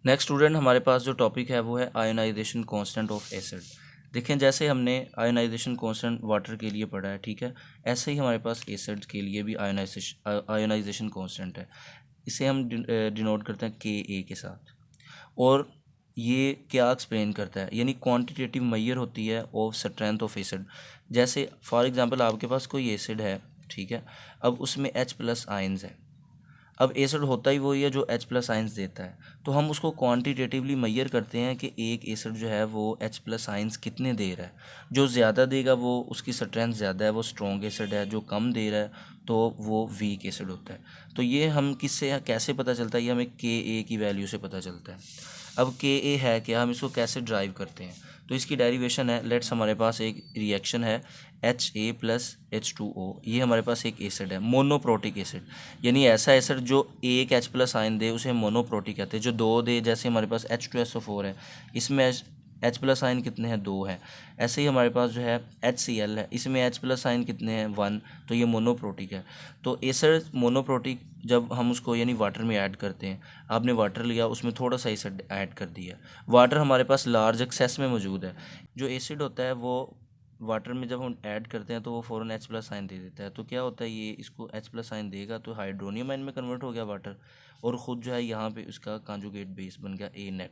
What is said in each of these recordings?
Next student हमारे पास जो topic है वो है आयोनाइजेशन कांस्टेंट ऑफ एसिड। देखें, जैसे हमने आयोनाइजेशन कांस्टेंट वाटर के लिए पढ़ा है, ठीक है, ऐसे ही हमारे पास एसिड के लिए भी आयोनाइजेशन कांस्टेंट है। इसे हम डिनोट करते हैं के ए के साथ। और ये क्या एक्सप्लेन करता है, यानी क्वांटिटेटिव मेजर होती है ऑफ स्ट्रेंथ ऑफ एसिड। जैसे फॉर एग्जांपल आपके पास कोई एसिड है, ठीक है, अब उसमें H+ आयंस है। अब एसिड होता ही वही है जो H+ आयंस देता है, तो हम उसको क्वांटिटेटिवली मेजर करते हैं कि एक एसिड जो है वो H+ आयंस कितने दे रहा है। जो ज़्यादा देगा वो उसकी स्ट्रेंथ ज़्यादा है, वो स्ट्रॉन्ग एसिड है। जो कम दे रहा है तो वो वीक एसिड होता है। तो ये हम किससे कैसे पता चलता है, ये हमें Ka की वैल्यू से पता चलता है। अब Ka है क्या, हम इसको कैसे ड्राइव करते हैं, तो इसकी डेरिवेशन है, लेट्स हमारे पास एक रिएक्शन है Ha+H2O। ये हमारे पास एक एसिड है, मोनोप्रोटिक एसिड, यानी ऐसा एसिड जो एक H+ आयन दे उसे मोनोप्रोटिक कहते हैं। जो दो दे, जैसे हमारे पास H2SO4 है, इसमें H+ आयन कितने हैं, 2 हैं। ऐसे ही हमारे पास जो है HCl है, इसमें H+ आयन कितने हैं, 1, तो ये मोनोप्रोटिक है। तो एसिड मोनोप्रोटिक जब हम उसको यानी वाटर में ऐड करते हैं, आपने वाटर लिया, उसमें थोड़ा सा एसिड ऐड कर दिया, वाटर हमारे पास लार्ज एक्सेस में मौजूद है। जो एसिड होता है वो वाटर में जब हम ऐड करते हैं तो वो फ़ौरन H+ आयन दे देता है। तो क्या होता है, ये इसको H+ आयन देगा तो हाइड्रोनियम आयन में कन्वर्ट हो गया वाटर, और ख़ुद जो है यहाँ पे उसका कॉन्जुगेट बेस बन गया A-।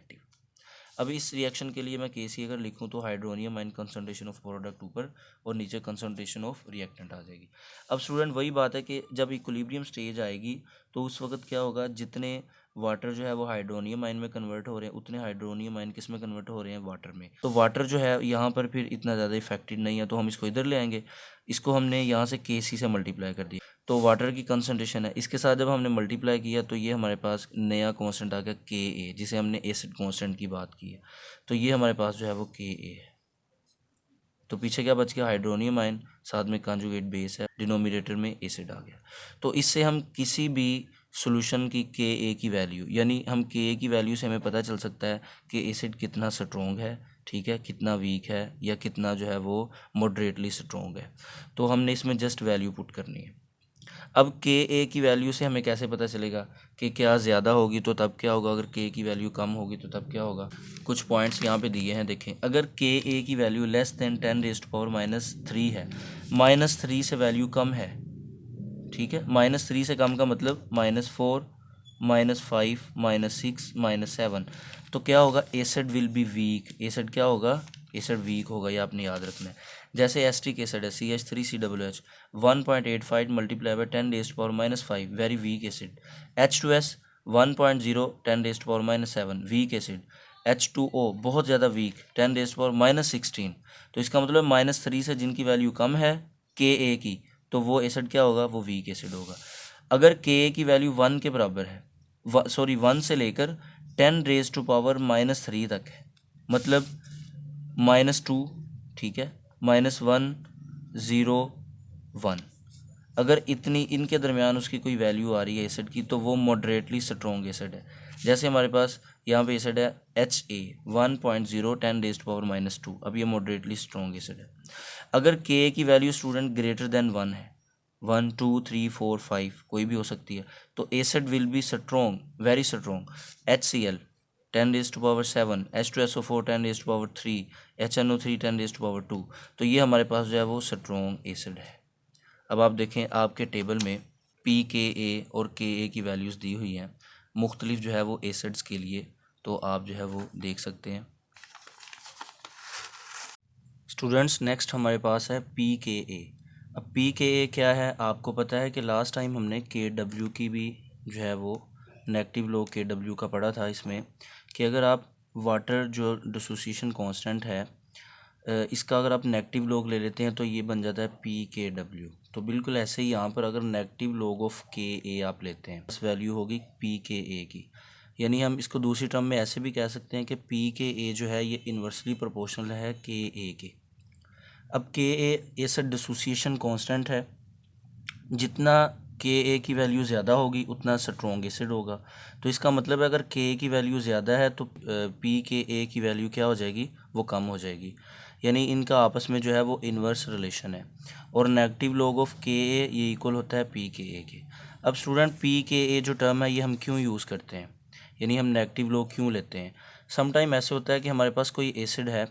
अब इस रिएक्शन के लिए मैं KC अगर लिखूं तो hydronium ion concentration of product ऊपर और नीचे कंसंट्रेशन ऑफ रिएक्टेंट आ जाएगी। अब स्टूडेंट वही बात है कि जब इक्विलिब्रियम स्टेज आएगी तो उस वक्त क्या होगा, जितने वाटर जो है वो हाइड्रोनियम आयन में कन्वर्ट हो रहे हैं, उतने हाइड्रोनियम आयन किस में कन्वर्ट हो रहे हैं, वाटर में। तो वाटर जो है यहाँ पर फिर इतना ज़्यादा इफेक्टेड नहीं है, तो हम इसको इधर ले आएंगे। इसको हमने यहाँ से KC से मल्टीप्लाई कर दिया, तो वाटर की कंसंट्रेशन है, इसके साथ जब हमने मल्टीप्लाई किया तो ये हमारे पास नया कांस्टेंट आ गया Ka, जिसे हमने एसिड कांस्टेंट की बात की है। तो ये हमारे पास जो है वो Ka है। तो पीछे क्या बच गया, हाइड्रोनियम आयन, साथ में कॉन्जुगेट बेस है, डिनोमिनेटर में एसिड आ गया। तो इससे हम किसी भी सॉल्यूशन की Ka की वैल्यू, यानी हम Ka की वैल्यू से हमें पता चल सकता है कि एसिड कितना स्ट्रॉन्ग है, ठीक है, कितना वीक है, या कितना जो है वो मॉडरेटली स्ट्रॉन्ग है। तो हमने इसमें जस्ट वैल्यू पुट करनी है। अब Ka की वैल्यू से हमें कैसे पता चलेगा कि क्या ज़्यादा होगी तो तब क्या होगा, अगर K की वैल्यू कम होगी तो तब क्या होगा। कुछ पॉइंट्स यहाँ पे दिए हैं, देखें। अगर Ka की वैल्यू लेस देन 10⁻³ है, -3 से वैल्यू कम है, ठीक है, -3 से कम का मतलब -4, -5, -6, -7, तो क्या होगा, acid will be weak. Acid क्या होगा, एसिड वीक होगा, ये आपने याद रखना है। जैसे एस्टिक एसिड है CH3COOH, 1.85 multiply by 10⁻⁻5 very weak acid. H2S 1.0 10⁻⁻7 weak acid. H2O बहुत ज़्यादा वीक 10⁻16। तो इसका मतलब -3 से जिनकी वैल्यू कम है Ka की, तो वो एसिड क्या होगा, वो वीक एसिड होगा। अगर Ka की वैल्यू 1 के बराबर है, 1 से लेकर 10⁻³ तक है, मतलब -2, ठीक है, -1, 0, 1, अगर इतनी इनके दरमियान उसकी कोई वैल्यू आ रही है एसिड की, तो वो मॉडरेटली स्ट्रॉन्ग एसिड है। जैसे हमारे पास यहाँ पे एसिड है Ha 1.0 10⁻², अब ये मॉडरेटली स्ट्रॉन्ग एसिड है। अगर Ka की वैल्यू स्टूडेंट ग्रेटर देन 1 है, 1, 2, 3, 4, 5 कोई भी हो सकती है, तो acid will be strong, very strong. HCl 10⁻7, H2SO4 10⁻3, HNO3 10⁻2, तो ये हमारे पास जो है वो स्ट्रॉन्ग एसिड है। अब आप देखें, आपके टेबल में pKa और Ka की वैल्यूज़ दी हुई हैं मुख्तलिफ जो है वो एसिड्स के लिए, तो आप जो है वो देख सकते हैं। स्टूडेंट्स, नेक्स्ट हमारे पास है pKa। अब pKa क्या है, आपको पता है कि लास्ट टाइम हमने Kw की भी जो है वो नेगेटिव लॉ Kw का पढ़ा था, इसमें कि अगर आप वाटर जो डिसोसिएशन कांस्टेंट है इसका अगर आप नेगेटिव लॉग ले लेते हैं तो ये बन जाता है pKw। तो बिल्कुल ऐसे ही यहाँ पर अगर नेगेटिव लॉग ऑफ Ka आप लेते हैं, इस वैल्यू होगी pKa की, यानी हम इसको दूसरी टर्म में ऐसे भी कह सकते हैं कि pKa जो है ये इन्वर्सली प्रोपोर्शनल है Ka के। अब Ka एसिड डिसोसिएशन कांस्टेंट है, जितना Ka की वैल्यू ज़्यादा होगी उतना स्ट्रॉन्ग एसिड होगा। तो इसका मतलब है अगर Ka की वैल्यू ज़्यादा है तो pKa की वैल्यू क्या हो जाएगी, वो कम हो जाएगी, यानी इनका आपस में जो है वो इन्वर्स रिलेशन है। और नेगेटिव लॉग ऑफ Ka ये इक्वल होता है pKa के। अब स्टूडेंट pKa जो टर्म है ये हम क्यों यूज़ करते हैं, यानी हम नेगेटिव लॉग क्यों लेते हैं? समटाइम ऐसे होता है कि हमारे पास कोई एसिड है,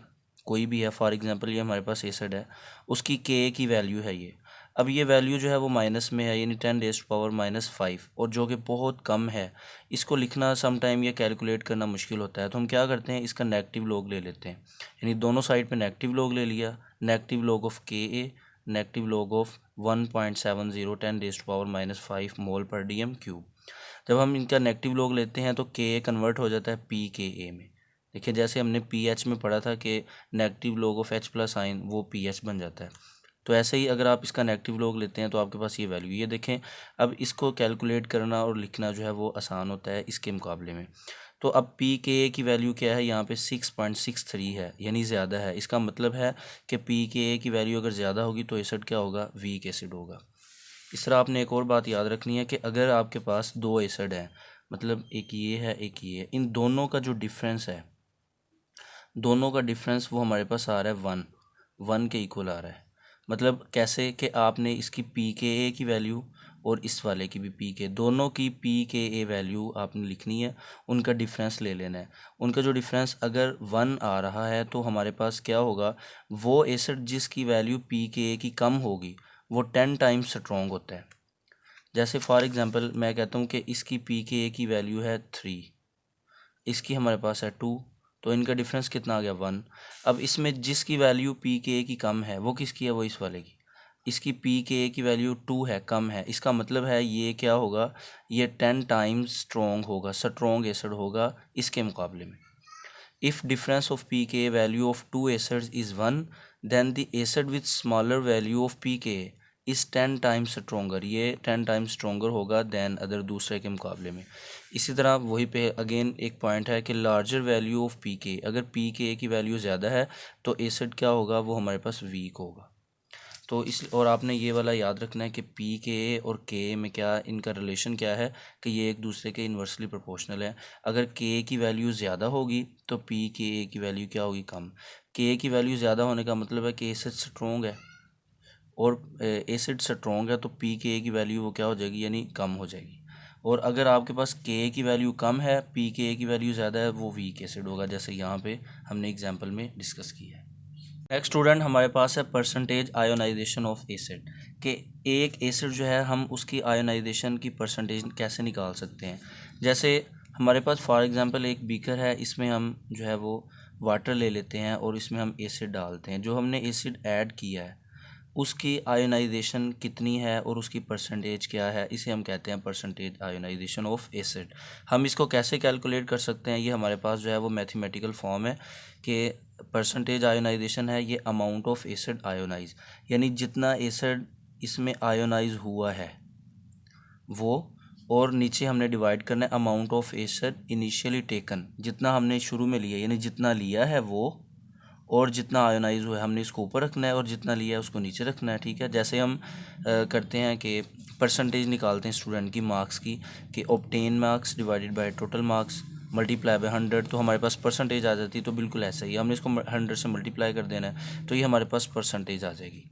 कोई भी है, फॉर एग्जांपल ये हमारे पास एसिड है, उसकी के की वैल्यू है ये। अब ये वैल्यू जो है वो माइनस में है, यानी 10⁻⁻⁵, और जो कि बहुत कम है। इसको लिखना समटाइम ये कैलकुलेट करना मुश्किल होता है, तो हम क्या करते हैं, इसका नेगेटिव लॉग ले लेते हैं। यानी दोनों साइड पे नेगेटिव लॉग ले लिया, नेगेटिव लॉग ऑफ के, नेगेटिव लॉग ऑफ 1.70 10⁻⁵ मोल पर dm³। जब हम इनका नेगेटिव लॉग लेते हैं तो के कन्वर्ट हो जाता है पी के ए में। देखिए जैसे हमने पी एच में पढ़ा था कि negative log of H plus आइन वो पी एच बन जाता है, तो ऐसे ही अगर आप इसका नेगेटिव लॉग लेते हैं तो आपके पास ये वैल्यू, ये देखें। अब इसको कैलकुलेट करना और लिखना जो है वो आसान होता है इसके मुकाबले में। तो अब पी के ए की वैल्यू क्या है, यहाँ पे 6.63 है, यानी ज़्यादा है। इसका मतलब है कि पी के ए की वैल्यू अगर ज़्यादा होगी तो एसिड क्या होगा, वीक एसिड होगा। इस तरह आपने एक और बात याद रखनी है कि अगर आपके पास दो एसिड हैं, मतलब एक ये है एक ये है, इन दोनों का जो डिफरेंस है, दोनों का डिफरेंस वो हमारे पास आ रहा है 1 के इक्वल आ रहा है। मतलब कैसे कि आपने इसकी पी के ए की वैल्यू और इस वाले की भी पी के, दोनों की पी के ए वैल्यू आपने लिखनी है, उनका डिफरेंस ले लेना है। उनका जो डिफरेंस अगर 1 आ रहा है तो हमारे पास क्या होगा, वो एसिड जिसकी वैल्यू पी के ए की कम होगी वो 10 टाइम्स स्ट्रॉन्ग होता है। जैसे फॉर एग्जांपल मैं कहता हूँ कि इसकी पी के ए की वैल्यू है 3, इसकी हमारे पास है 2, तो इनका डिफरेंस कितना आ गया 1। अब इसमें जिसकी वैल्यू पी के ए की कम है वो किसकी है, वो इस वाले की। इसकी पी के ए की वैल्यू 2 है, कम है, इसका मतलब है ये क्या होगा, ये 10 टाइम्स स्ट्रॉन्ग होगा, स्ट्रॉन्ग एसिड होगा इसके मुकाबले में। If difference of P K A value of two acids is 1, then the acid with smaller value of P K is 10 times stronger, ये 10 टाइम्स स्ट्रोंगर होगा दैन अदर, दूसरे के मुकाबले में। इसी तरह वही पे अगेन एक पॉइंट है कि लार्जर वैल्यू ऑफ पी के, अगर पी के की वैल्यू ज़्यादा है तो एसिड क्या होगा, वो हमारे पास वीक होगा। तो इस, और आपने ये वाला याद रखना है कि पी के और के में क्या इनका रिलेशन क्या है, कि ये एक दूसरे के इन्वर्सली प्रोपोर्शनल है। अगर के की वैल्यू ज़्यादा होगी तो पी के की वैल्यू क्या होगी, कम। के की वैल्यू ज़्यादा होने का मतलब है कि एसिड स्ट्रॉन्ग है, और एसिड स्ट्रॉन्ग है तो पी के की वैल्यू वो क्या हो जाएगी, यानी कम हो जाएगी। और अगर आपके पास के की वैल्यू कम है, पी के की वैल्यू ज़्यादा है, वो वीक एसिड होगा, जैसे यहाँ पे हमने एग्जांपल में डिस्कस किया है। नेक्स्ट स्टूडेंट हमारे पास है परसेंटेज आयोनाइजेशन ऑफ एसिड, कि एक एसिड जो है हम उसकी आयोनाइजेशन की परसेंटेज कैसे निकाल सकते हैं। जैसे हमारे पास फॉर एग्जांपल एक बीकर है, इसमें हम जो है वो वाटर ले लेते हैं और इसमें हम एसिड डालते हैं। जो हमने एसिड ऐड किया है उसकी आयोनाइजेशन कितनी है और उसकी परसेंटेज क्या है, इसे हम कहते हैं परसेंटेज आयोनाइजेशन ऑफ एसिड। हम इसको कैसे कैलकुलेट कर सकते हैं, ये हमारे पास जो है वो मैथमेटिकल फॉर्म है कि परसेंटेज आयोनाइजेशन है ये अमाउंट ऑफ एसिड आयोनाइज, यानी जितना एसिड इसमें आयोनाइज हुआ है वो, और नीचे हमने डिवाइड करना है amount of acid initially taken, जितना हमने शुरू में लिया, यानी जितना लिया है वो, और जितना आयोनाइज हुआ है हमने इसको ऊपर रखना है और जितना लिया है उसको नीचे रखना है। ठीक है, जैसे हम करते हैं कि परसेंटेज निकालते हैं स्टूडेंट की मार्क्स की, कि obtain marks divided by total marks multiply by 100, तो हमारे पास परसेंटेज आ जाती है। तो बिल्कुल ऐसा ही हमने इसको 100 से मल्टीप्लाई कर देना है तो ये हमारे पास परसेंटेज आ जाएगी।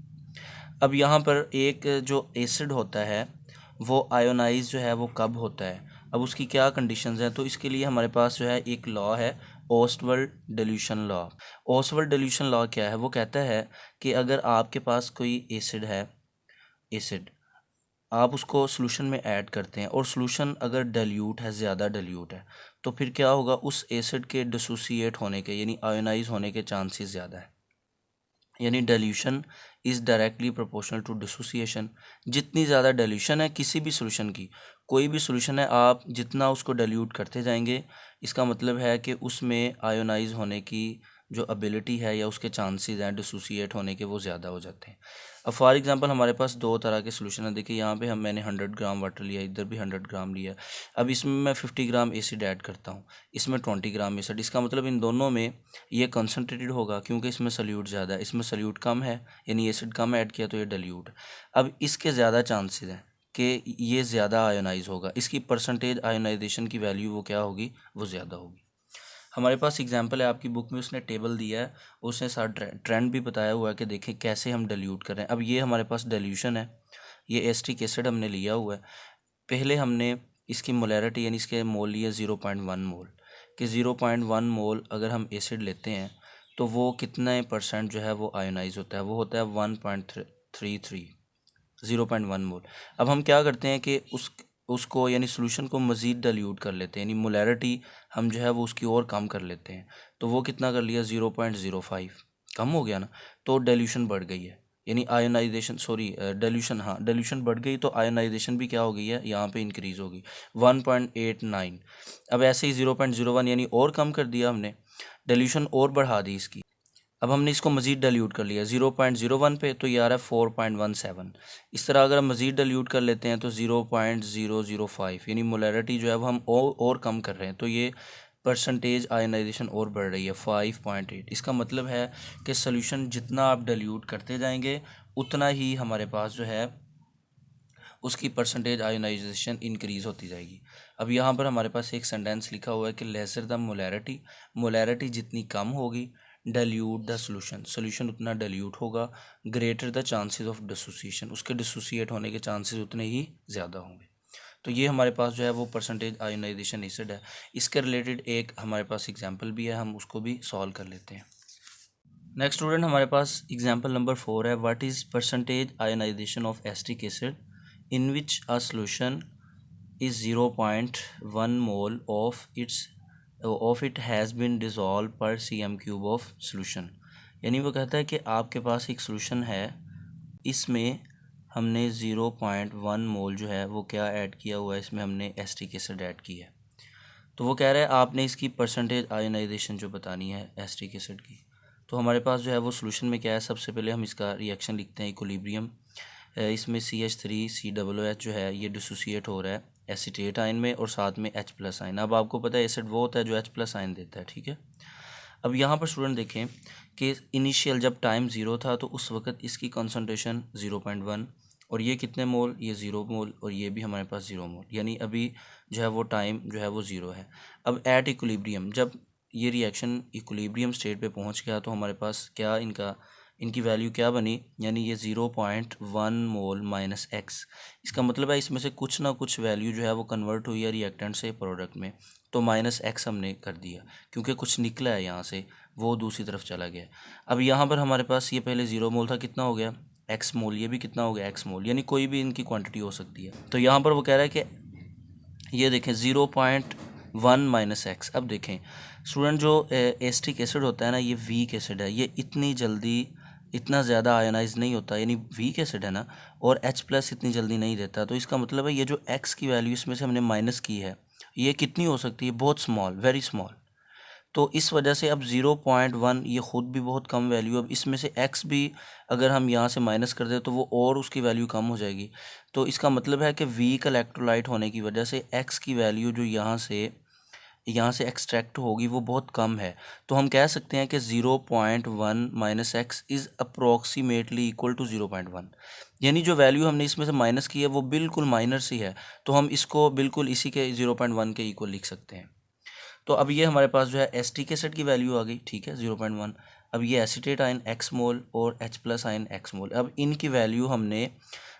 अब यहाँ पर एक जो एसिड होता है वो आयोनाइज जो है वो कब होता है, अब उसकी क्या कंडीशंस हैं, तो इसके लिए हमारे पास जो है एक लॉ है, ओस्टवर्ल्ड डिल्यूशन लॉ। ओस्टवर्ल्ड डिल्यूशन लॉ क्या है, वो कहता है कि अगर आपके पास कोई एसिड है, एसिड आप उसको सोल्यूशन में ऐड करते हैं और सोल्यूशन अगर डाइल्यूट है, ज़्यादा डाइल्यूट है, तो फिर क्या होगा, उस एसिड के डिसोसिएट होने के यानी आयोनाइज होने के चांसेस ज़्यादा है। यानी dilution is directly proportional to dissociation. जितनी ज़्यादा डाइल्यूशन है किसी भी सॉल्यूशन की, कोई भी सॉल्यूशन है, आप जितना उसको डाइल्यूट करते जाएंगे, इसका मतलब है कि उसमें आयोनाइज होने की जो एबिलिटी है या उसके चांसेस हैं डिसोसिएट होने के वो ज़्यादा हो जाते हैं। अब फॉर एग्जांपल हमारे पास दो तरह के सॉल्यूशन है। देखिए यहाँ पे मैंने 100 ग्राम वाटर लिया, इधर भी 100 ग्राम लिया। अब इसमें मैं 50 ग्राम एसिड ऐड करता हूँ, इसमें 20 ग्राम एसिड। इसका मतलब इन दोनों में ये कंसनट्रेटेड होगा क्योंकि इसमें सल्यूट ज़्यादा है, इसमें सल्यूट कम है, यानी एसिड कम ऐड किया तो ये डाइल्यूट। अब इसके ज़्यादा चांसेस हैं कि ये ज़्यादा आयोनाइज होगा, इसकी परसेंटेज आयोनाइजेशन की वैल्यू वो क्या होगी, वो ज़्यादा होगी। हमारे पास एग्जांपल है, आपकी बुक में उसने टेबल दिया है, उसने सारा ट्रेंड भी बताया हुआ है कि देखें कैसे हम डाइल्यूट कर रहे हैं। अब ये हमारे पास डाइल्यूशन है, ये एसिटिक एसिड हमने लिया हुआ है, पहले हमने इसकी मोलैरिटी यानी इसके मोल लिए 0.1 मोल, कि 0.1 मोल अगर हम एसिड लेते हैं तो वो कितने परसेंट जो है वो आयोनाइज होता है, वो होता है 1.33, 0.1 मोल। अब हम क्या करते हैं कि उसको यानी सोल्यूशन को मज़ीद डाइल्यूट कर लेते हैं, यानी मोलैरिटी हम जो है वो उसकी और कम कर लेते हैं। तो वो कितना कर लिया, 0.05 कम हो गया ना, तो डाइल्यूशन बढ़ गई है, यानी आयोनाइजेशन, सॉरी डाइल्यूशन, हाँ डाइल्यूशन बढ़ गई, तो आयोनाइजेशन भी क्या हो गई है, यहाँ पे इंक्रीज होगी 1.89। अब ऐसे ही 0.01 यानी और कम कर दिया हमने, डाइल्यूशन और बढ़ा दी इसकी। अब हमने इसको मज़ीद डाइल्यूट कर लिया 0.01 पे, तो ये आ रहा है 4.17। इस तरह अगर हम मज़ीद डाइल्यूट कर लेते हैं तो 0.005, यानी मोलैरिटी जो है वो हम और कम कर रहे हैं, तो ये परसेंटेज आयनाइजेशन और बढ़ रही है 5.8। इसका मतलब है कि सोल्यूशन जितना आप डाइल्यूट करते जाएंगे उतना ही हमारे पास जो है उसकी परसेंटेज आयोनाइजेशन इंक्रीज़ होती जाएगी। अब यहाँ पर हमारे पास एक सेंटेंस लिखा हुआ है कि लेसर द मोलैरिटी, मोलैरिटी जितनी कम होगी, डाइल्यूट द सोल्यूशन, सोल्यूशन उतना डाइल्यूट होगा, greater the chances of dissociation, उसके डिसोसिएट होने के चांसेस उतने ही ज़्यादा होंगे। तो ये हमारे पास जो है वो परसेंटेज आयोनाइजेशन एसिड है। इसके रिलेटेड एक हमारे पास एग्जाम्पल भी है, हम उसको भी सॉल्व कर लेते हैं। नेक्स्ट स्टूडेंट, हमारे पास एग्जाम्पल नंबर 4 है, what is percentage ionization of acetic acid in which a solution is 0.1 mole of it has been dissolved per cm cube of solution। यानी वो कहता है कि आपके पास एक सोल्यूशन है, इसमें हमने 0.1 मोल जो है वो क्या ऐड किया हुआ है, इसमें हमने एसिटिक एसिड ऐड की है। तो वो कह रहा है आपने इसकी परसेंटेज आयोनाइजेशन जो बतानी है एसिटिक एसिड की। तो हमारे पास जो है वो सोल्यूशन में क्या है, सबसे पहले हम इसका रिएक्शन लिखते हैं, इक्विलिब्रियम। इसमें CH3COOH जो है ये डिसोसिएट हो रहा है एसीटेट आयन में और साथ में H+ आयन। अब आपको पता है एसिड वो होता है जो H+ आयन देता है, ठीक है। अब यहाँ पर स्टूडेंट देखें कि इनिशियल जब टाइम 0 था तो उस वक्त इसकी कंसंट्रेशन 0.1, और ये कितने मोल, ये 0 मोल, और ये भी हमारे पास 0 मोल, यानी अभी जो है वो टाइम जो है वो 0 है। अब एट इक्विलिब्रियम जब ये रिएक्शन इक्विलिब्रियम स्टेट पे पहुंच गया तो हमारे पास क्या इनकी वैल्यू क्या बनी, यानी ये 0.1 मोल माइनस एक्स। इसका मतलब है इसमें से कुछ ना कुछ वैल्यू जो है वो कन्वर्ट हुई है रिएक्टेंट से प्रोडक्ट में, तो माइनस एक्स हमने कर दिया क्योंकि कुछ निकला है यहाँ से, वो दूसरी तरफ चला गया। अब यहाँ पर हमारे पास ये पहले 0 मोल था, कितना हो गया एक्स मोल, ये भी कितना हो गया एक्स मोल, यानी कोई भी इनकी क्वांटिटी हो सकती है। तो यहाँ पर वो कह रहा है कि ये देखें 0.1 माइनस एक्स। अब देखें स्टूडेंट, जो एसिटिक एसिड होता है ना, ये वीक एसिड है, ये इतनी जल्दी इतना ज़्यादा आयनाइज नहीं होता, यानी वीक एसिड है ना, और H+ इतनी जल्दी नहीं देता। तो इसका मतलब है ये जो एक्स की वैल्यू इसमें से हमने माइनस की है, ये कितनी हो सकती है, बहुत स्मॉल, वेरी स्मॉल। तो इस वजह से अब 0.1 ये ख़ुद भी बहुत कम वैल्यू, अब इसमें से x भी अगर हम यहाँ से माइनस कर दें तो वो और उसकी वैल्यू कम हो जाएगी। तो इसका मतलब है कि वीक इलेक्ट्रोलाइट होने की वजह से x की वैल्यू जो यहाँ से एक्सट्रैक्ट होगी वो बहुत कम है। तो हम कह सकते हैं कि 0.1 minus x is approximately equal to 0.1, यानी जो वैल्यू हमने इसमें से माइनस की है वो बिल्कुल माइनर सी है, तो हम इसको बिल्कुल इसी के 0.1 के इक्वल लिख सकते हैं। तो अब ये हमारे पास जो है एसिटिक एसिड की वैल्यू आ गई, ठीक है 0.1। अब ये एसीटेट आयन एक्स मोल और H+ आयन एक्स मोल, अब इनकी वैल्यू हमने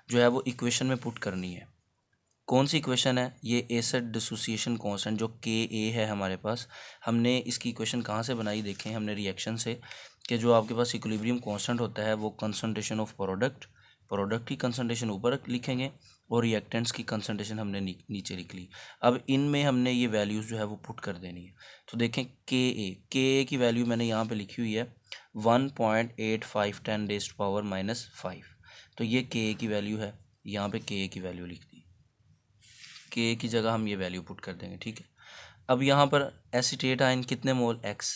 जो है वो इक्वेशन में पुट करनी है। कौन सी इक्वेशन है, ये एसिड डिसोसिएशन कांस्टेंट जो Ka है हमारे पास, हमने इसकी इक्वेशन कहाँ से बनाई, देखें हमने रिएक्शन से, कि जो आपके पास इक्विलिब्रियम कांस्टेंट होता है वो कंसंट्रेशन ऑफ प्रोडक्ट की कंसंट्रेशन ऊपर लिखेंगे और रिएक्टेंट्स की कंसंट्रेशन हमने नीचे लिख ली। अब इनमें हमने ये वैल्यूज़ जो है वो पुट कर देनी है। तो देखें Ka की वैल्यू मैंने यहाँ पे लिखी हुई है 1.85 10⁻⁻⁵। तो ये Ka की वैल्यू है, यहाँ पे Ka की वैल्यू लिख दी, Ka की जगह हम ये वैल्यू पुट कर देंगे, ठीक है। अब यहाँ पर एसीटेट आयन कितने मोल x,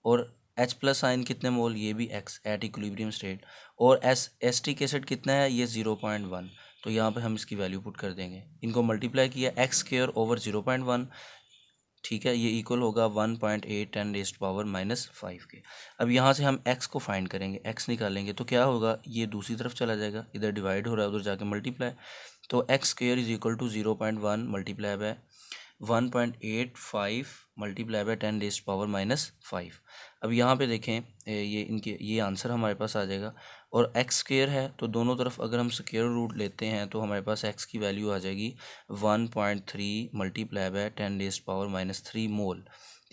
और H+ आयन कितने मोल, ये भी x एट इक्विलिब्रियम स्टेट, और एसिटिक एसिड कितना है, ये 0.1। तो यहाँ पे हम इसकी वैल्यू पुट कर देंगे, इनको मल्टीप्लाई किया x²/0.1, ठीक है, ये इक्वल होगा 1.8 10⁻⁻⁵ के। अब यहाँ से हम x को फाइंड करेंगे, x निकालेंगे तो क्या होगा, ये दूसरी तरफ चला जाएगा, इधर डिवाइड हो रहा है उधर जाके मल्टीप्लाई, तो x² = 0.1 multiply by 1.85 multiply by 10⁻⁻5। अब यहाँ पे देखें ये आंसर हमारे पास आ जाएगा। और x स्क्वायर है तो दोनों तरफ अगर हम स्क्वायर रूट लेते हैं तो हमारे पास x की वैल्यू आ जाएगी 1.3 मल्टीप्लाई बाय 10⁻³ मोल।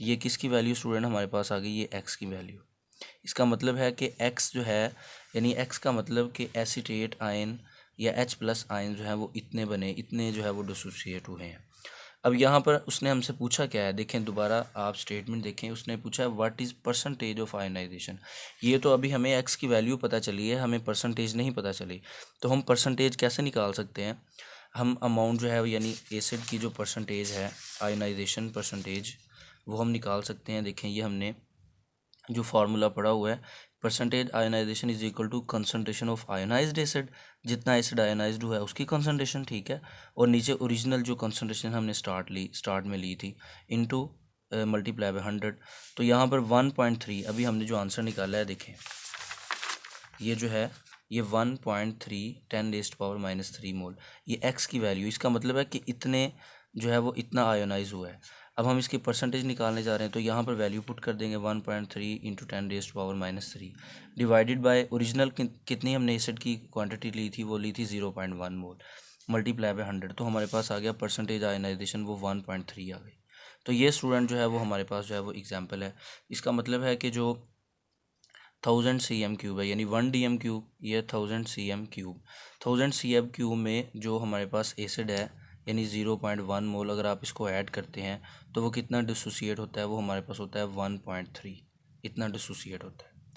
ये किसकी वैल्यू स्टूडेंट हमारे पास आ गई? ये x की वैल्यू। इसका मतलब है कि x जो है, यानी x का मतलब कि एसीटेट आयन या H+ आयन जो है वो इतने बने, इतने जो है वो डिसोसिएट हुए हैं। अब यहाँ पर उसने हमसे पूछा क्या है, देखें दोबारा आप स्टेटमेंट देखें। उसने पूछा है what is percentage of ionization. ये तो अभी हमें x की वैल्यू पता चली है, हमें परसेंटेज नहीं पता चली। तो हम परसेंटेज कैसे निकाल सकते हैं? हम अमाउंट जो है यानी एसिड की जो परसेंटेज है, आयनाइजेशन परसेंटेज, वो हम निकाल सकते हैं। देखें ये हमने जो फार्मूला पढ़ा हुआ है, percentage ionization is equal to concentration of ionized acid. जितना एसिड आयनाइज्ड हुआ है उसकी कंसनट्रेशन, ठीक है, और नीचे ओरिजिनल जो कंसनट्रेशन हमने स्टार्ट में ली थी इनटू मल्टीप्लाई बाय 100। तो यहाँ पर 1.3 अभी हमने जो आंसर निकाला है, देखें ये जो है ये 1.3 10⁻³ मोल, ये x की वैल्यू। इसका मतलब है कि इतने जो है वो इतना आयोनाइज हुआ है। अब हम इसकी परसेंटेज निकालने जा रहे हैं तो यहाँ पर वैल्यू पुट कर देंगे 1.3 इंटू 10⁻³ डिवाइडेड बाय ओरिजिनल कितनी हमने एसिड की क्वांटिटी ली थी, वो ली थी 0.1 मोल, मल्टीप्लाई बाय 100। तो हमारे पास आ गया परसेंटेज आयनाइजेशन वो 1.3 आ गई। तो ये स्टूडेंट जो है वो हमारे पास जो है वो एग्जाम्पल है। इसका मतलब है कि जो 1000 cm³ है, यानी 1 dm³, ये 1000 cm³। 1000 cm³ में जो हमारे पास एसिड है यानी 0.1 मोल, अगर आप इसको ऐड करते हैं तो वो कितना डिसोसिएट होता है? वो हमारे पास होता है 1.3, इतना डिसोसिएट होता है।